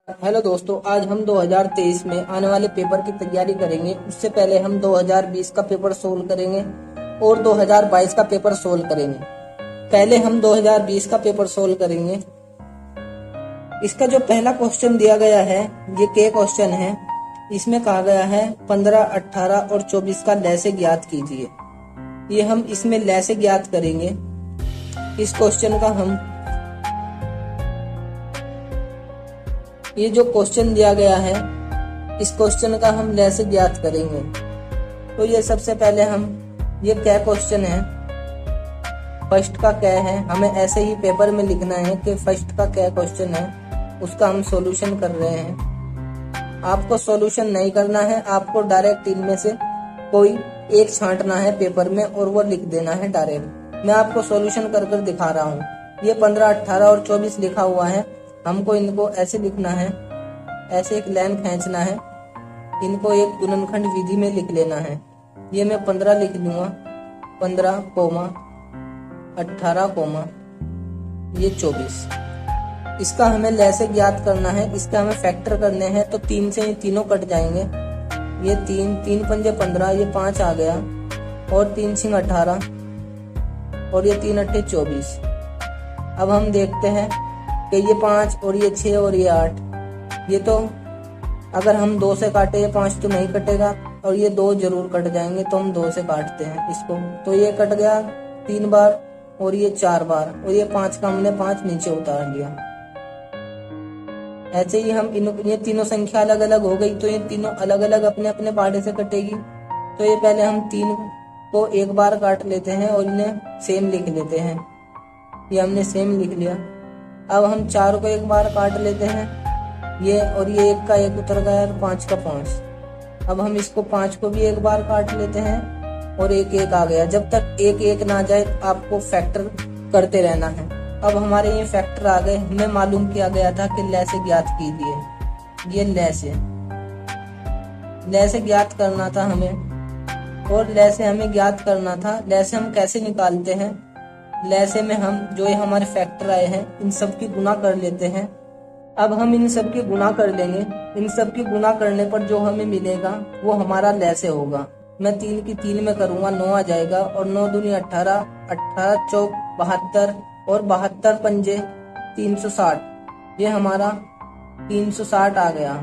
Hello दोस्तों, आज हम 2023 में आने वाले पेपर की तैयारी करेंगे। उससे पहले हम 2020 का पेपर सोल्व करेंगे और 2022 का पेपर सोल्व करेंगे। पहले हम 2020 का पेपर सोल्व करेंगे। इसका जो पहला क्वेश्चन दिया गया है, ये के क्वेश्चन है। इसमें कहा गया है 15, 18 और 24 का लैसे ज्ञात कीजिए। ये हम इसमें लैसे ज्ञात करेंगे। इस क्वेश्चन का हम ये जो क्वेश्चन दिया गया है, इस क्वेश्चन का हम लैसे ज्ञात करेंगे। तो ये सबसे पहले हम ये क्या क्वेश्चन है, फर्स्ट का क्या है, हमें ऐसे ही पेपर में लिखना है कि फर्स्ट का क्या क्वेश्चन है, उसका हम सॉल्यूशन कर रहे हैं। आपको सॉल्यूशन नहीं करना है, आपको डायरेक्ट इनमें से कोई एक छांटना है पेपर में और वो लिख देना है डायरेक्ट। मैं आपको सॉल्यूशन कर कर दिखा रहा हूँ। ये 15, 18 और 24 लिखा हुआ है। हमको इनको ऐसे लिखना है, ऐसे एक लाइन खींचना है, इनको एक गुणनखंड विधि में लिख लेना है। ये मैं 15 लिख लूंगा, 15, 18, ये 24। इसका हमें लैसे ज्ञात करना है, इसका हमें फैक्टर करने हैं। तो 3 से ये तीनों कट जाएंगे। ये 3 पंजे 15, ये 5 आ गया और 3 सिंह 18 और ये 3 अट्ठे 24। अब हम देखते हैं कि ये 5 और ये 6 और ये 8, ये तो अगर हम 2 से काटे, ये 5 तो नहीं कटेगा और ये 2 जरूर कट जाएंगे, तो हम 2 से काटते हैं इसको। तो ये कट गया 3 बार और ये 4 बार और ये 5 का हमने 5 नीचे उतार लिया। ऐसे ही हम ये तीनों संख्या अलग अलग हो गई, तो ये तीनों अलग अलग अपने अपने पार्टे से कटेगी। तो ये पहले हम 3 को एक बार काट लेते हैं और इन्हें सेम लिख लेते हैं। ये हमने सेम लिख लिया। अब हम 4 को एक बार काट लेते हैं, ये और ये 1 का 1 उतर गया और 5 का 5। अब हम इसको 5 को भी एक बार काट लेते हैं और 1 1 आ गया। जब तक 1 1 ना जाए आपको फैक्टर करते रहना है। अब हमारे ये फैक्टर आ गए। हमें मालूम किया गया था कि लैसे ज्ञात कीजिए। ये लैसे ज्ञात करना था हमें, और लैसे हमें ज्ञात करना था। लैसे हम कैसे निकालते हैं, लैसे में हम जो ये हमारे फैक्टर आए हैं, इन सब की गुना कर लेते हैं। अब हम इन सब की गुना कर लेंगे। इन सब की गुना करने पर जो हमें मिलेगा वो हमारा लैसे होगा। मैं 3 की 3 में करूंगा, 9 आ जाएगा और 9 दूनी 18, 18 चौक 72 और 72 पंजे 360। ये हमारा 360 आ गया।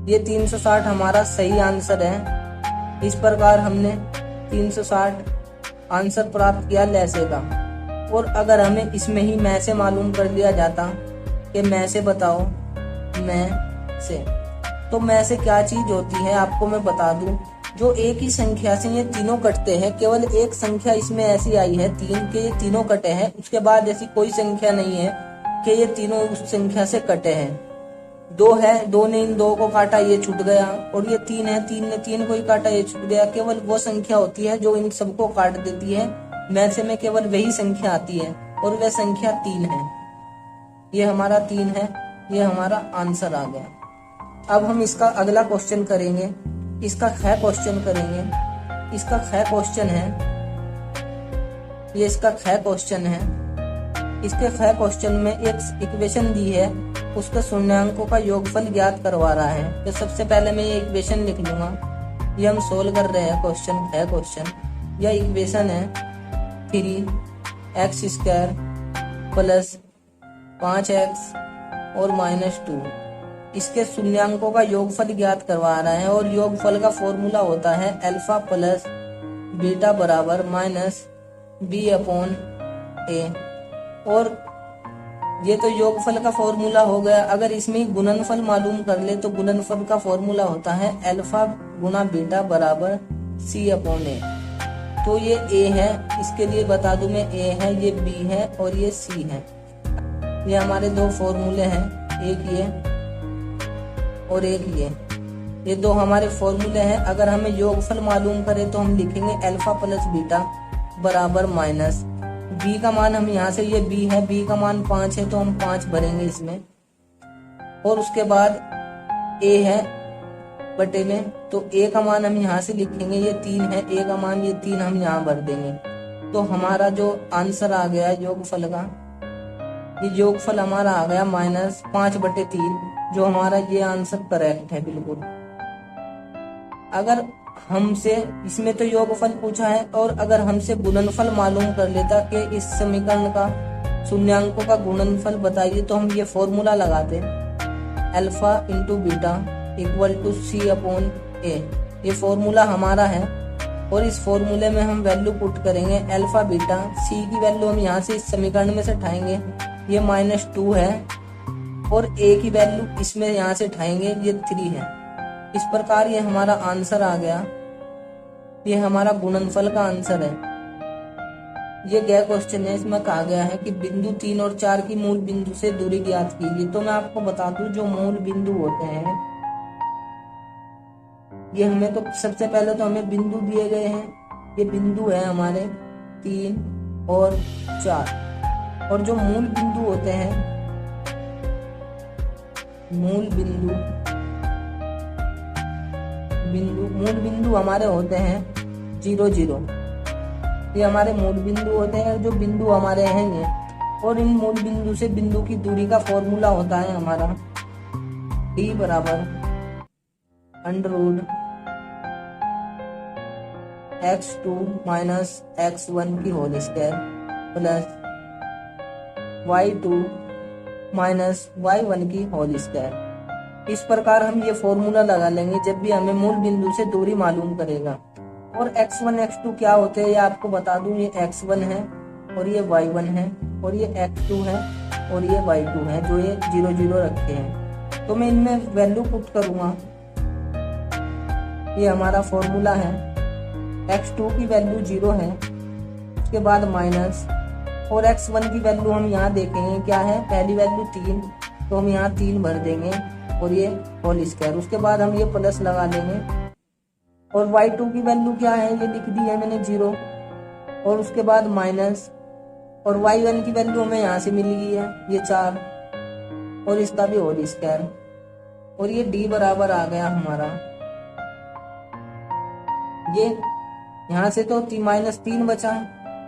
ये 360 हमारा सही आंसर है। इस प्रकार हमने 360 आंसर प्राप्त किया लैसे का। और अगर हमें इसमें ही मैं से मालूम कर लिया जाता कि मैं से बताओ, मैं से, तो मैं से क्या चीज होती है आपको मैं बता दूं। जो एक ही संख्या से ये तीनों कटते हैं, केवल एक संख्या इसमें ऐसी आई है 3 के ये तीनों कटे हैं। उसके बाद ऐसी कोई संख्या नहीं है कि ये तीनों उस संख्या से कटे हैं। 2 है, 2 ने इन 2 को काटा, ये छूट गया। और ये 3 है, 3 ने 3 को ही काटा, ये छूट गया। केवल वो संख्या होती है जो इन सबको काट देती है। मैसे में केवल वही संख्या आती है और वह संख्या 3 है। ये हमारा 3 है, ये हमारा आंसर आ गया। अब हम इसका अगला क्वेश्चन करेंगे। इसका ख क्वेश्चन करेंगे। इसका ख क्वेश्चन है, ये इसका ख क्वेश्चन है। इसके ख क्वेश्चन में एक इक्वेशन दी है, उसके शून्यांकों का योगफल ज्ञात करवा रहा है। तो सबसे पहले मैं ये इक्वेशन लिख लूंगा। ये हम सोल्व कर रहे हैं क्वेश्चन, है क्वेश्चन। यह इक्वेशन है 3x² प्लस 5x और -2। इसके शून्यांकों का योगफल ज्ञात करवा रहा है और योगफल का फॉर्मूला होता है अल्फा प्लस बीटा बराबर -b/a। और ये तो योगफल का फॉर्मूला हो गया। अगर इसमें गुणनफल मालूम कर ले तो गुणनफल का फॉर्मूला होता है अल्फा गुना बीटा बराबर c/a। तो ये a है, इसके लिए बता दूं मैं, a है, ये b है और ये c है। ये हमारे 2 फॉर्मूले हैं, एक ये और एक ये 2 हमारे फॉर्मूले हैं। अगर हमें योगफल मालूम करे तो हम लिखेंगे अल्फा प्लस बीटा बराबर माइनस बी का मान, हम यहाँ से, ये बी है, बी का मान 5 है तो हम 5 भरेंगे इसमें। और उसके बाद ए है बटे में, तो ए का मान हम यहाँ से लिखेंगे, ये 3 है, ए का मान ये 3 हम यहाँ भर देंगे। तो हमारा जो आंसर आ गया योगफल का, ये योगफल हमारा आ गया -5/3 जो हमारा ये आंसर करेक्ट है बिल्कुल। अगर हमसे इसमें तो योगफल पूछा है, और अगर हमसे गुणनफल मालूम कर लेता कि इस समीकरण का शून्यांकों का गुणनफल बताइए, तो हम ये फॉर्मूला लगाते, alpha into beta equal to C upon A. ये फॉर्मूला हमारा है, और इस फॉर्मूले में हम वैल्यू पुट करेंगे अल्फा बीटा। सी की वैल्यू हम यहाँ से इस समीकरण में से उठाएंगे, ये -2 है, और ए की वैल्यू इसमें यहाँ से उठाएंगे, ये 3 है। इस प्रकार ये हमारा आंसर आ गया, ये हमारा गुणनफल का आंसर है। ये गया क्वेश्चन है, इसमें कहा गया है कि बिंदु 3 और 4 की मूल बिंदु से दूरी ज्ञात कीजिए। तो मैं आपको बता दूं, जो मूल बिंदु होते हैं, ये हमें तो सबसे पहले तो हमें बिंदु दिए गए हैं, ये बिंदु है हमारे 3 और 4, और जो मूल बिंदु होते हैं, मूल बिंदु हमारे होते हैं 0 0। ये हमारे मूल बिंदु होते हैं, जो बिंदु हमारे हैं ये, और इन मूल बिंदु से बिंदु की दूरी का फॉर्मूला होता है हमारा d बराबर √x2 माइनस x1 की whole square plus y2 minus y1 की होल स्क्वायर। इस प्रकार हम ये फॉर्मूला लगा लेंगे जब भी हमें मूल बिंदु से दूरी मालूम करेगा। और x1 x2 क्या होते हैं, ये आपको बता दूं, ये x1 है और ये y1 है, और ये x2 है और ये y2 है, जो ये 0 0 रखे हैं। तो मैं इनमें वैल्यू पुट करूंगा, ये हमारा फॉर्मूला है, x2 की वैल्यू 0 है, उसके बाद माइनस, और x1 की वैल्यू हम यहाँ देखेंगे क्या है, पहली वैल्यू 3, तो हम यहाँ 3 भर देंगे, और ये होल स्क्वायर, उसके बाद हम ये प्लस लगा देंगे, और y2 की वैल्यू क्या है, ये लिख दी है मैंने 0, और उसके बाद माइनस, और y1 की वैल्यू हमें यहाँ से मिल गई है, ये 4, और इसका भी होल स्क्वायर, और ये d बराबर आ गया हमारा, ये यहाँ से तो -3 बचा,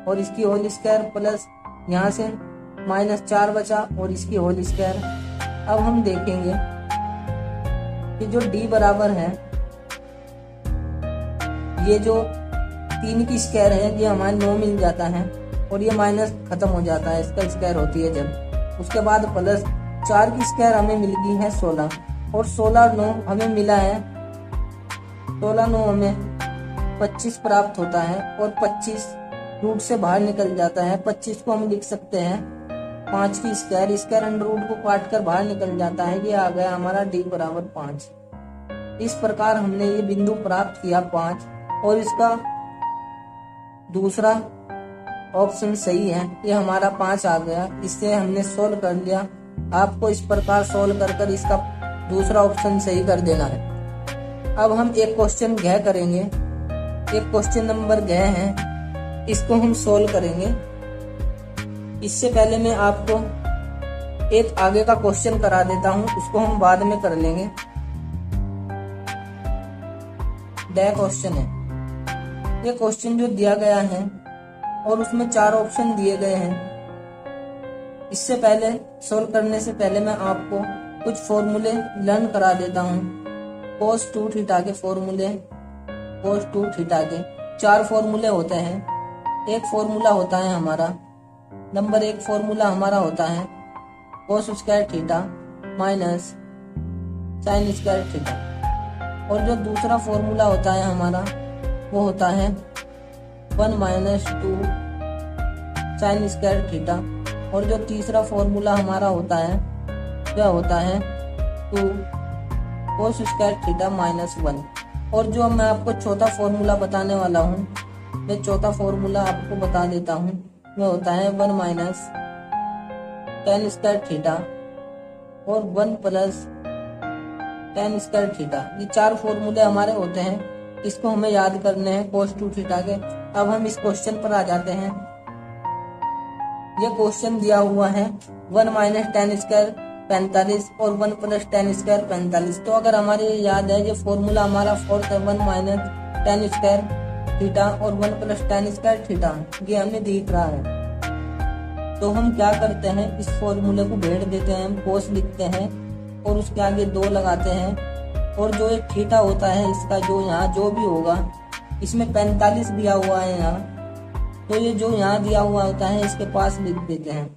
और इसकी होल स्क्वायर, प्लस यहाँ से -4 बचा, और इसकी होल स्क्वायर। अब हम देखेंगे कि जो d बराबर है, ये जो 3 की स्क्वायर है, ये हमारे 9 मिल जाता है, और ये माइनस खत्म हो जाता है, इसका स्क्वायर होती है जब, उसके बाद प्लस 4 की स्क्वायर हमें मिल गई है 16, और 16 9 हमें मिला है, 16 9 हमें 25 प्राप्त होता है, और 25 रूट से बाहर निकल जाता है। 25 को हम लिख सकते हैं 5 की स्क्वायर, स्क्वायर अंडर रूट को काट कर बाहर निकल जाता है, ये आ गया हमारा d बराबर 5। इस प्रकार हमने ये बिंदु प्राप्त किया 5, और इसका दूसरा ऑप्शन सही है, ये हमारा 5 आ गया, इससे हमने सोल्व कर लिया। आपको इस प्रकार सोल्व कर इसका दूसरा ऑप्शन सही कर देना है। अब हम एक क्वेश्चन घ करेंगे, एक क्वेश्चन नंबर घ है, इसको हम सोल्व करेंगे। इससे पहले मैं आपको एक आगे का क्वेश्चन करा देता हूं, उसको हम बाद में कर लेंगे। क्वेश्चन है, ये क्वेश्चन जो दिया गया है और उसमें 4 ऑप्शन दिए गए हैं। इससे पहले सोल्व करने से पहले मैं आपको कुछ फॉर्मूले लर्न करा देता हूँ। cos 2 थीटा के फॉर्मूले, cos 2 थीटा के 4 फॉर्मूले होते हैं। एक फॉर्मूला होता है हमारा, नंबर 1 फॉर्मूला हमारा होता है cos square theta minus sine square theta, और जो दूसरा फॉर्मूला होता है हमारा वो होता है 1 माइनस 2 साइन स्क्वायर थीटा, और जो तीसरा फॉर्मूला हमारा होता है वह होता है 2 कोस स्क्वायर थीटा माइनस 1। और जो मैं आपको चौथा फॉर्मूला बताने वाला हूँ, मैं चौथा फॉर्मूला आपको बता देता हूँ, वह होता है 1 माइनस tan स्क्वायर थीटा और 1 प्लस tan स्क्वायर थीटा। ये 4 फॉर्मूले हमारे होते हैं, इसको हमें याद करने हैं cos 2 थीटा के। अब हम इस क्वेश्चन पर आ जाते हैं। ये क्वेश्चन दिया हुआ है 1 माइनस tan स्क्वायर 45 और 1 प्लस tan स्क्वायर 45। तो अगर हमारे याद है, ये फॉर्मूला हमारा फोर्थ है 1 माइनस tan स्क्वायर थीटा और 1 प्लस tan स्क्वायर थीटा, ये हमें दिख रहा है। तो हम क्या करते हैं, इस फॉर्मूले को भेड़ देते हैं, हम cos लिखते हैं और उसके आगे 2 लगाते हैं, और जो एक थीटा होता है इसका जो यहाँ जो भी होगा, इसमें 45 दिया हुआ है यहाँ, तो ये जो यहाँ दिया हुआ होता है इसके पास लिख देते हैं।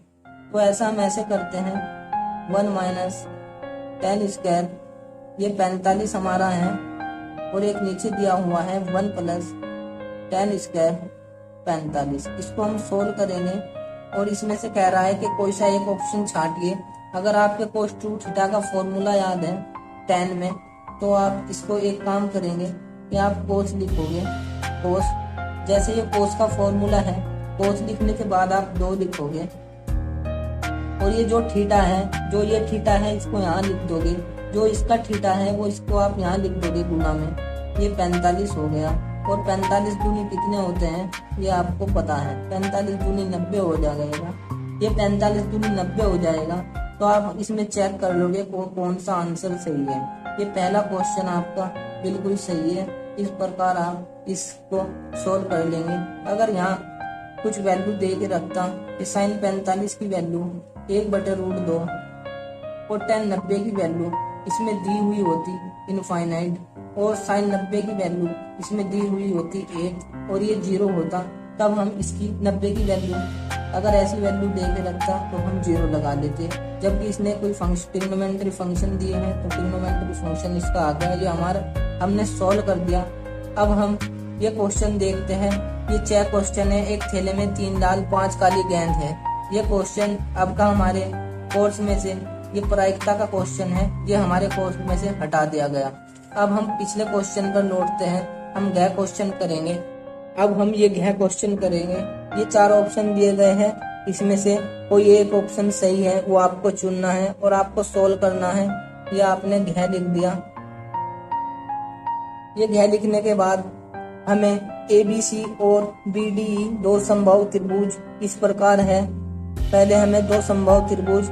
तो ऐसा हम ऐसे करते हैं, 1 माइनस tan स्क्वायर, ये 45 हमारा है, और एक नीचे दिया हुआ है 1 प्लस tan स्क्वायर 45। इसको हम सोल्व करेंगे, और इसमें से कह रहा है कि कोई सा एक ऑप्शन छांटिए। अगर आपके cos 2 थीटा का फॉर्मूला याद है tan में, तो आप इसको एक काम करेंगे कि आप कोस लिखोगे, कोस, जैसे ये कोस का फॉर्मूला है, कोस लिखने के बाद आप 2 लिखोगे, और ये जो थीटा है, जो ये थीटा है इसको यहाँ लिख दोगे, जो इसका थीटा है वो इसको आप यहाँ लिख दोगे गुना में। ये 45 हो गया, और 45 दूनी कितने होते हैं ये आपको पता है, 45 दूनी 90 हो जाएगा। ये 45 दूनी 90 हो जाएगा, तो आप इसमें चेक कर लोगे कौन सा आंसर सही है। ये पहला क्वेश्चन आपका बिल्कुल सही है। इस प्रकार आप इसको सोल्व कर लेंगे। अगर यहाँ कुछ वैल्यू दे के रखता कि sin 45 की वैल्यू 1/√2 और tan 90 की वैल्यू इसमें दी हुई होती इनफाइनाइट, और sin 90 की वैल्यू इसमें दी हुई होती 1, और ये 0 होता, तब हम इसकी 90 की वैल्यू अगर ऐसी वैल्यू दे के रखता तो हम 0 लगा देते। जबकि इसने कोई ट्रिग्नोमेट्री फंक्शन दिए हैं, तो ट्रिग्नोमेट्री फंक्शन इसका आ गया, ये हमारा हमने सॉल्व कर दिया। अब हम ये क्वेश्चन देखते हैं। ये 6 क्वेश्चन है। एक थैले में 3 लाल 5 काली गेंद है। ये क्वेश्चन अब का हमारे कोर्स में से, ये प्रायिकता का क्वेश्चन है, ये हमारे कोर्स में से हटा दिया गया। अब हम पिछले क्वेश्चन पर लौटते हैं, हम गह क्वेश्चन करेंगे। अब हम ये गह क्वेश्चन करेंगे। ये 4 ऑप्शन दिए गए हैं, इसमें से कोई एक ऑप्शन सही है, वो आपको चुनना है और आपको सोल्व करना है। ये आपने गह लिख दिया। ये गह लिखने के बाद हमें ABC और BDE 2 संभव त्रिभुज इस प्रकार है। पहले हमें 2 संभव त्रिभुज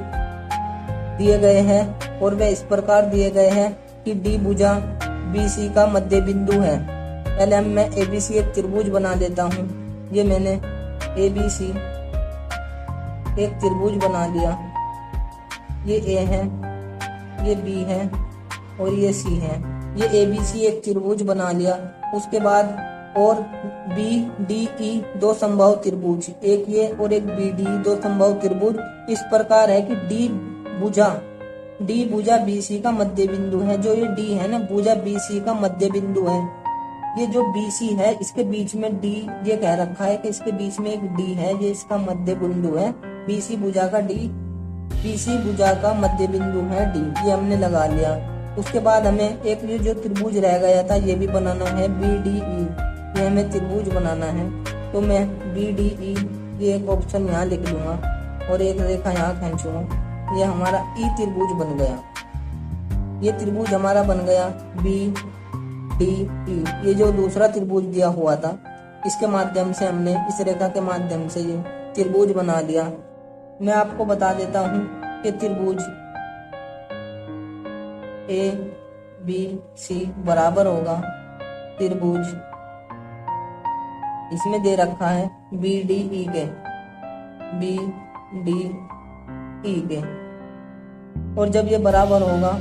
दिए गए हैं, और वे इस प्रकार दिए गए हैं कि D भुजा BC का मध्य बिंदु है। पहले मैं ABC एक त्रिभुज बना देता हूँ। ये मैंने ABC एक त्रिभुज बना लिया। ये A है, ये B है और ये C है। ये ABC एक त्रिभुज बना लिया। उसके बाद और BDE 2 संभव त्रिभुज, एक ये और एक BDE 2 संभव त्रिभुज इस प्रकार है कि D भुजा BC का मध्य बिंदु है। जो ये D है ना, भुजा BC का मध्य बिंदु है। ये जो BC है इसके बीच में D, ये कह रखा है कि इसके बीच में एक D है, ये इसका मध्य बिंदु है। BC भुजा का मध्य बिंदु है D, ये हमने लगा लिया। उसके बाद हमें एक ये जो त्रिभुज रह गया था ये भी बनाना है, BDE, ये हमें त्रिभुज बनाना है। तो मैं BDE ये एक ऑप्शन यहाँ लिख लूंगा और एक रेखा यहाँ खींचूंगा। ये हमारा E त्रिभुज बन गया। ये त्रिभुज हमारा बन गया BDE। ये जो दूसरा त्रिभुज दिया हुआ था इसके माध्यम से हमने इस रेखा के माध्यम से ये त्रिभुज बना लिया। मैं आपको बता देता हूँ कि त्रिभुज ABC बराबर होगा त्रिभुज, इसमें दे रखा है BDE के, और जब ये बराबर होगा,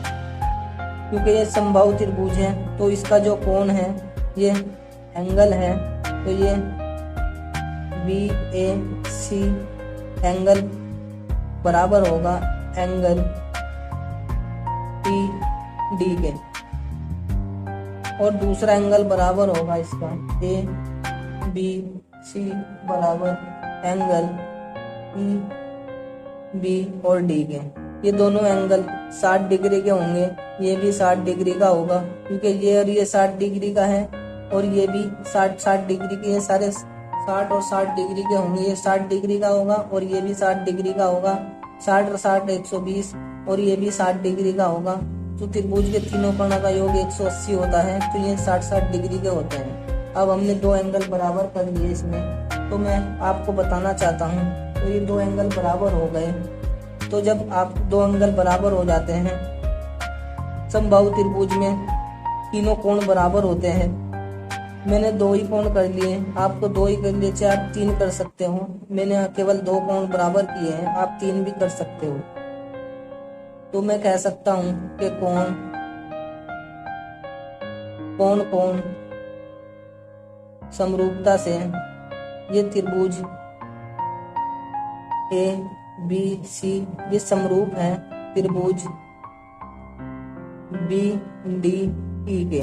क्योंकि ये समबाहु त्रिभुज है तो इसका जो कोण है ये एंगल है, तो ये BAC एंगल बराबर होगा एंगल PD के, और दूसरा एंगल बराबर होगा इसका ABC बराबर एंगल EB और D के। ये दोनों एंगल 60 डिग्री के होंगे। ये भी 60 डिग्री का होगा, क्योंकि ये और ये 60 डिग्री का है, और ये भी 60 डिग्री के, ये सारे 60 और 60 डिग्री के होंगे। ये 60 डिग्री का होगा और ये भी 60 डिग्री का होगा। 60 और 60 120, और ये भी 60 डिग्री का होगा। तो त्रिभुज के तीनों कोणों का योग 180 होता है, तो ये 60 डिग्री के होते हैं। अब हमने 2 एंगल बराबर कर लिए इसमें, तो मैं आपको बताना चाहता हूँ, तो ये 2 एंगल बराबर हो गए। तो जब आप 2 एंगल बराबर हो जाते हैं, समबाहु त्रिभुज में तीनों कोण बराबर होते हैं। मैंने 2 ही कोण कर लिए, आपको 2 ही कर लिए, चाहे आप 3 कर सकते हो। मैंने केवल 2 कोण बराबर किए हैं, आप 3 भी कर सकते हो। तो मैं कह सकता हूँ कि कौन कौन समरूपता से ये त्रिभुज ए बी सी ये समरूप है त्रिभुज बी डी ई के।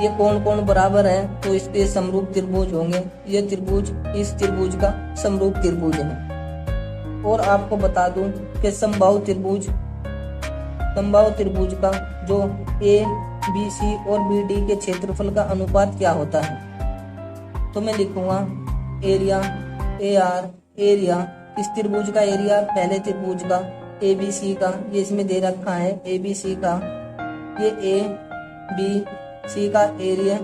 ये कौन कौन बराबर है तो इसके समरूप त्रिभुज होंगे। ये त्रिभुज इस त्रिभुज का समरूप त्रिभुज है। और आपको बता दूं कि समबाहु त्रिभुज का जो ए बी सी और बी डी के क्षेत्रफल का अनुपात क्या होता है। तो मैं लिखूंगा एरिया ए आर, एरिया इस त्रिभुज का एरिया पहले त्रिभुज का ए बी सी का, ये इसमें दे रखा है ए बी सी का, ये ए बी सी का एरिया,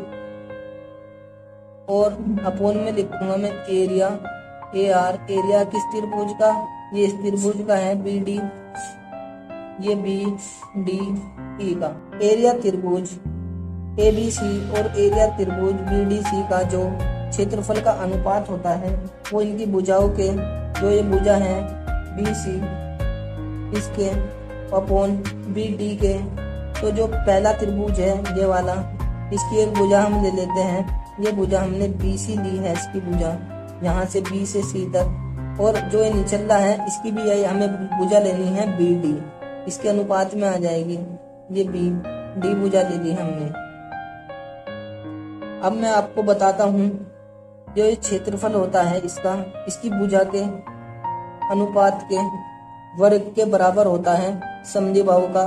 और अपोन में लिखूंगा मैं एरिया ए आर, एरिया किस त्रिभुज का, ये इस त्रिभुज का है बी डी, ये बी डी ई का। एरिया त्रिभुज ए बी सी और एरिया त्रिभुज बी डी सी का जो क्षेत्रफल का अनुपात होता है वो इनकी भुजाओं के, जो ये भुजा है बी सी इसके अपॉन बी डी के। तो जो पहला त्रिभुज है ये वाला, इसकी एक भुजा हम ले लेते हैं। ये भुजा हमने बी सी ली है, इसकी भुजा यहाँ से बी से सी तक, और जो ये निचला है इसकी भी यही हमें भुजा लेनी है बी डी, इसके अनुपात में आ जाएगी। ये बी डी भुजा ले ली हमने। अब मैं आपको बताता हूँ जो ये क्षेत्रफल होता है इसका, इसकी भुजा के अनुपात के वर्ग के बराबर होता है समद्विबाहु का।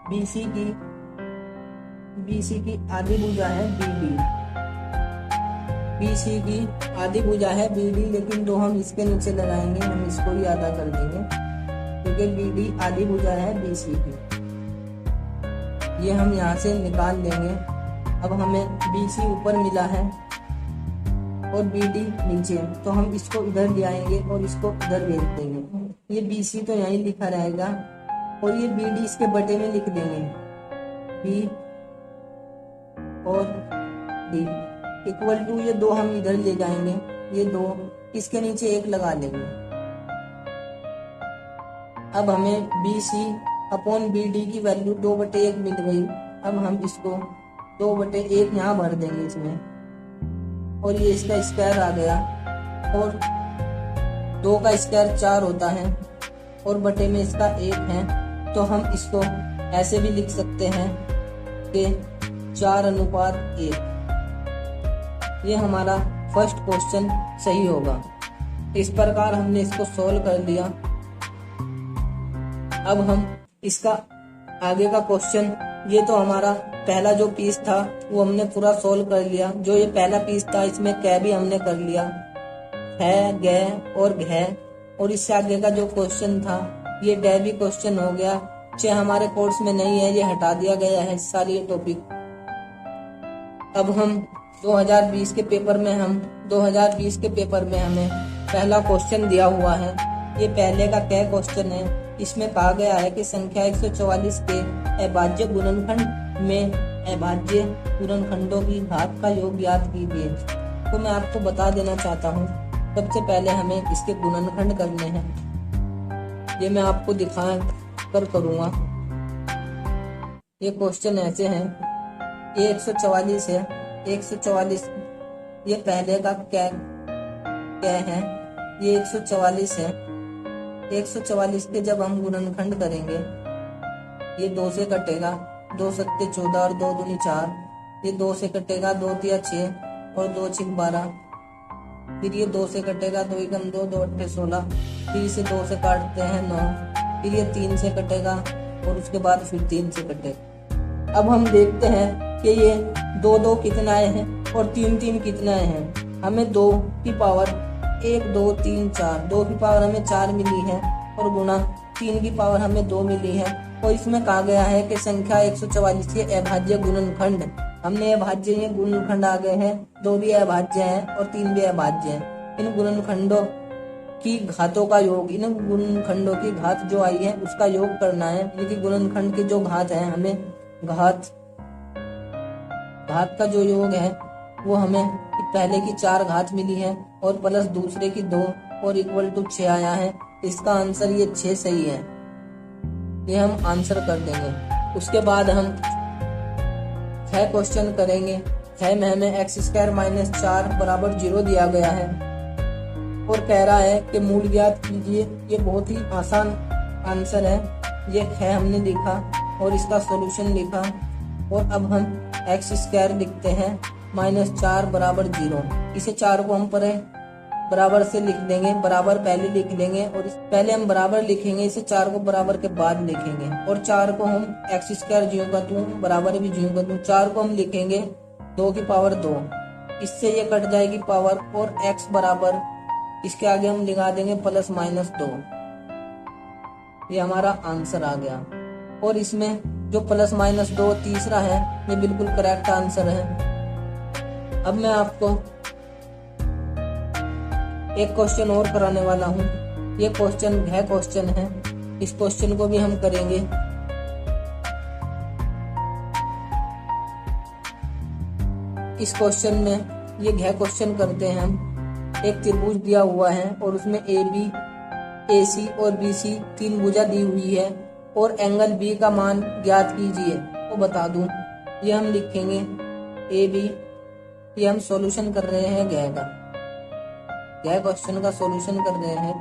बीसी की आधी भुजा है बीडी, बीसी की आधी भुजा है बीडी, लेकिन दो हम इसके नीचे लगाएंगे, हम इसको ही आधा कर देंगे क्योंकि बीडी आधी भुजा है बीसी की। ये हम यहाँ से निकाल लेंगे। अब हमें बीसी ऊपर मिला है और बीडी नीचे, तो हम इसको इधर ले आएंगे और इसको इधर भेज देंगे। ये बीसी तो यहीं लिखा रहेगा और ये बी डी इसके बटे में लिख देंगे, बी और डी इक्वल टू, ये दो हम इधर ले जाएंगे, ये दो इसके नीचे एक लगा लेंगे। अब हमें B C upon B D की वैल्यू 2/1 मिल गई। अब हम इसको 2/1 यहाँ भर देंगे इसमें, और ये इसका स्क्वायर आ गया, और 2 का स्क्वायर 4 होता है और बटे में इसका 1 है। तो हम इसको ऐसे भी लिख सकते हैं कि 4:1। ये हमारा फर्स्ट क्वेश्चन सही होगा। इस प्रकार हमने इसको सोल्व कर लिया। अब हम इसका आगे का क्वेश्चन, ये तो हमारा पहला जो पीस था वो हमने पूरा सोल्व कर लिया। जो ये पहला पीस था इसमें कै भी हमने कर लिया, है, गे और घे, और इससे आगे का जो क्वेश्चन था ये डे भी क्वेश्चन हो गया। हमारे कोर्स में नहीं है, ये हटा दिया गया है इस साल ये टॉपिक। अब हम 2020 के पेपर में हमें पहला क्वेश्चन दिया हुआ है। ये पहले का क्या क्वेश्चन है, इसमें कहा गया है कि संख्या 144 के अभाज्य गुणनखंड में अभाज्य गुणनखंडों की घात का योग ज्ञात कीजिए। तो मैं आपको बता देना चाहता हूँ, सबसे पहले हमें इसके गुणनखंड करने हैं। ये मैं आपको दिखा कर करूंगा। ये क्वेश्चन ऐसे हैं, ये 144 है, 144 ये पहले का क्या है, ये 144 है। 144 के जब हम गुणनखंड करेंगे, ये 2 से कटेगा, 2 सत्ते 14 और 2 दूनी 4, ये 2 से कटेगा, 2 तिया 6 और 2 छिक 12, फिर ये 2 से कटेगा, 2 एकम 2, 2 अट्ठे 16, फिर से 2 से काटते हैं 9, फिर ये 3 से कटेगा और उसके बाद फिर 3 से कटेगा। अब हम देखते हैं कि ये 2 कितना हैं और 3 कितना हैं। हमें 2 की पावर 1 2 3 4, 2 की पावर हमें 4 मिली है और गुणा 3 की पावर हमें 2 मिली है। और इसमें कहा गया है कि संख्या 144 के अभाज्य गुणनखंड, हमने अभाज्य ये गुणनखंड आ गए हैं, 2 भी अभाज्य हैं और 3 भी अभाज्य हैं। इन गुणनखंडों की घातों का योग, इन गुणनखंडों की घात जो आई है उसका योग करना है। क्योंकि गुणनखंड की जो घात है, हमें घात का जो योग है वो हमें पहले की 4 घात मिली है और प्लस दूसरे की 2 और इक्वल टू 6 आया है। इसका आंसर ये 6 सही है, ये हम आंसर कर देंगे। उसके बाद हम 6 क्वेश्चन करेंगे। 6 में हमें x² - 4 = 0 दिया गया है और कह रहा है कि मूल ज्ञात कीजिए। ये बहुत ही आसान आंसर है। ये 6 हमने लिखा और इसका सॉल्यूशन लिखा और अब हम x² लिखते हैं -4 = 0। इसे 4 को हम परे बराबर से लिख देंगे, बराबर पहले लिख लेंगे और पहले हम बराबर लिखेंगे, इसे 4 को बराबर के बाद लिखेंगे और 4 को हम x² ज्यों का त्यों बराबर भी ज्यों का त्यों 4 को हम लिखेंगे 2 की पावर 2। इससे ये कट जाएगी पावर और x बराबर इसके आगे हम लगा देंगे +-2। ये हमारा आंसर आ गया। और इसमें जो +-2 तीसरा है ये बिल्कुल करेक्ट आंसर है। अब मैं आपको एक क्वेश्चन और कराने वाला हूँ। ये क्वेश्चन है क्वेश्चन है, इस क्वेश्चन को भी हम करेंगे। इस क्वेश्चन में ये घ क्वेश्चन करते हैं हम। एक त्रिभुज दिया हुआ है और उसमें AB, AC और BC 3 भुजा दी हुई है और एंगल B का मान ज्ञात कीजिए। वो बता दूं, ये हम लिखेंगे AB। ये हम सॉल्यूशन कर रहे हैं घ क्वेश्चन का सॉल्यूशन कर रहे हैं।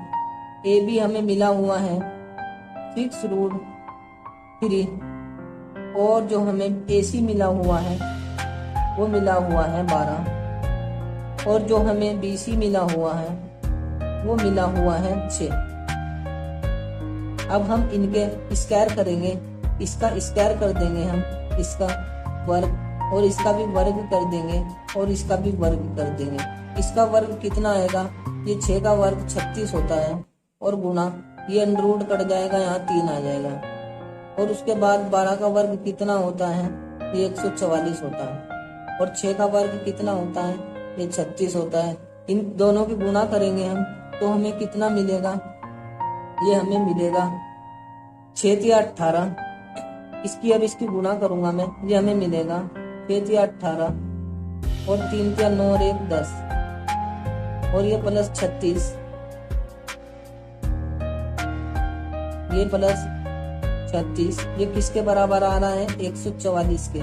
AB हमें मिला हुआ है 6√3 और जो हमें AC मिला हुआ है वो मिला हुआ है 12 और जो हमें BC मिला हुआ है वो मिला हुआ है 6। अब हम इनके स्क्वायर करेंगे, इसका स्क्वायर कर देंगे हम, इसका वर्ग और इसका भी वर्ग कर देंगे और इसका भी वर्ग कर देंगे। इसका वर्ग कितना आएगा, ये 6 का वर्ग 36 होता है और गुना ये अंडर कट जाएगा, यहाँ 3 आ जाएगा और उसके बाद 12 का वर्ग कितना होता है, ये 144 होता है और 6 का वर्ग कितना होता है, ये 36 होता है। इन दोनों की गुणा करेंगे हम तो हमें कितना मिलेगा, ये हमें मिलेगा 6 या 18। इसकी अब इसकी गुणा करूंगा मैं, ये हमें मिलेगा 6 या 18 और 3 या 9 और 1 10 और ये +36, ये +36, ये किसके बराबर आ रहा है, 144 के।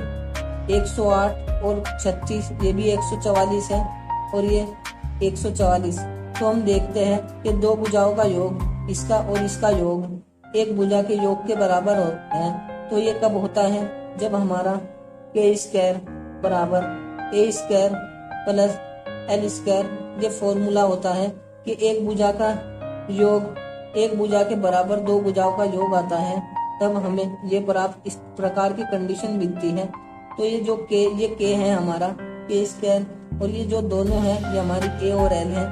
108 और 36 ये भी 144 है और ये 144। तो हम देखते हैं कि दो भुजाओं का योग, इसका और इसका योग एक भुजा के योग के बराबर होता है। तो ये कब होता है, जब हमारा k² बराबर a² प्लस l²। ये फॉर्मूला होता है कि एक भुजा का योग एक भुजा के बराबर दो भुजाओं का योग आता है, तब हमें ये प्राप्त इस प्रकार की कंडीशन मिलती है। तो ये जो ये k है हमारा k² और ये जो दोनों है ये हमारी a और l है।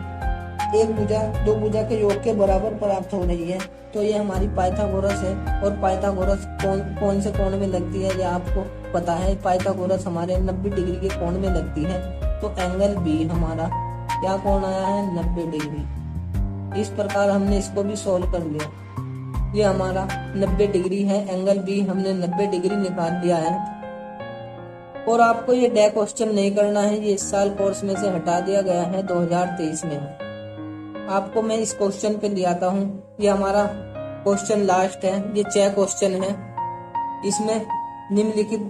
एक भुजा दो भुजा के योग के बराबर प्राप्त हो रही है, तो ये हमारी पाइथागोरस है। और पाइथागोरस कौन से कोण में लगती है, ये आपको पता है। पाइथागोरस हमारे 90 डिग्री के कोण में लगती है। तो एंगल बी हमारा क्या कोण आया है, 90 डिग्री। इस प्रकार हमने इसको भी सोल्व कर लिया। ये हमारा 90 डिग्री है, एंगल बी हमने 90 डिग्री निकाल लिया है। और आपको ये डे क्वेश्चन नहीं करना है, ये इस साल कोर्स में से हटा दिया गया है, 2023 में। आपको मैं इस क्वेश्चन पे ले आता हूँ। ये हमारा क्वेश्चन लास्ट है, ये 6 क्वेश्चन है। इसमें निम्नलिखित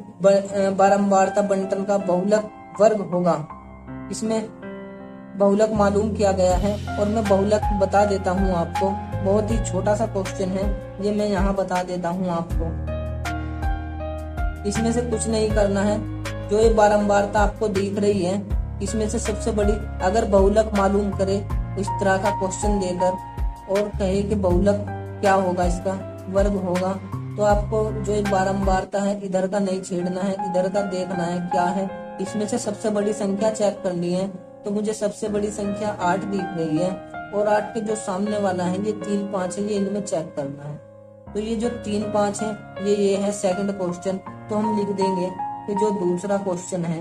बारंबारता बंटन का बहुलक वर्ग होगा। इसमें बहुलक मालूम किया गया है और मैं बहुलक बता देता हूँ आपको। बहुत ही छोटा सा क्वेश्चन है, ये मैं यहाँ बता देता हूँ आपको। इसमें से कुछ नहीं करना है, जो ये बारंबारता आपको दिख रही है इसमें से सबसे बड़ी, अगर बहुलक मालूम करे इस तरह का क्वेश्चन देकर और कहे कि बहुलक क्या होगा, इसका वर्ग होगा, तो आपको जो ये बारंबारता है इधर का नहीं छेड़ना है, इधर का देखना है क्या है। इसमें से सबसे बड़ी संख्या चेक करनी है। तो मुझे सबसे बड़ी संख्या 8 दिख रही है और 8 के जो सामने वाला है ये 3 5 है, ये इनमें चेक करना है। तो ये जो 3 5 है ये है सेकंड क्वेश्चन। तो हम लिख देंगे कि जो दूसरा क्वेश्चन है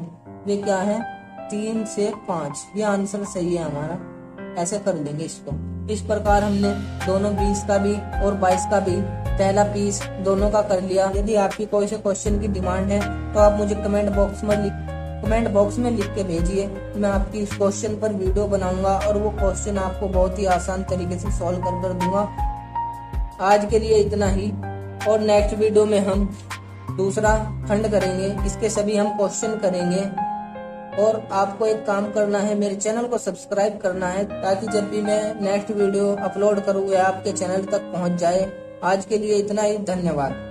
ये क्या है, 3 से 5। ये आंसर सही है हमारा। ऐसे कर देंगे इसको। इस प्रकार हमने दोनों 20 का भी और 22 का भी पहला पीस दोनों का कर लिया। यदि आपकी कोई से क्वेश्चन की डिमांड है तो आप मुझे कमेंट बॉक्स में लिख के भेजिए। मैं आपकी इस क्वेश्चन पर वीडियो बनाऊंगा और वो क्वेश्चन आपको बहुत ही आसान तरीके से सॉल्व कर दूंगा। आज के लिए इतना ही, और नेक्स्ट वीडियो में हम दूसरा खंड करेंगे, इसके सभी हम क्वेश्चन करेंगे। और आपको एक काम करना है, मेरे चैनल को सब्सक्राइब करना है, ताकि जब भी मैं नेक्स्ट वीडियो अपलोड करूँ आपके चैनल तक पहुंच जाए। आज के लिए इतना ही, धन्यवाद।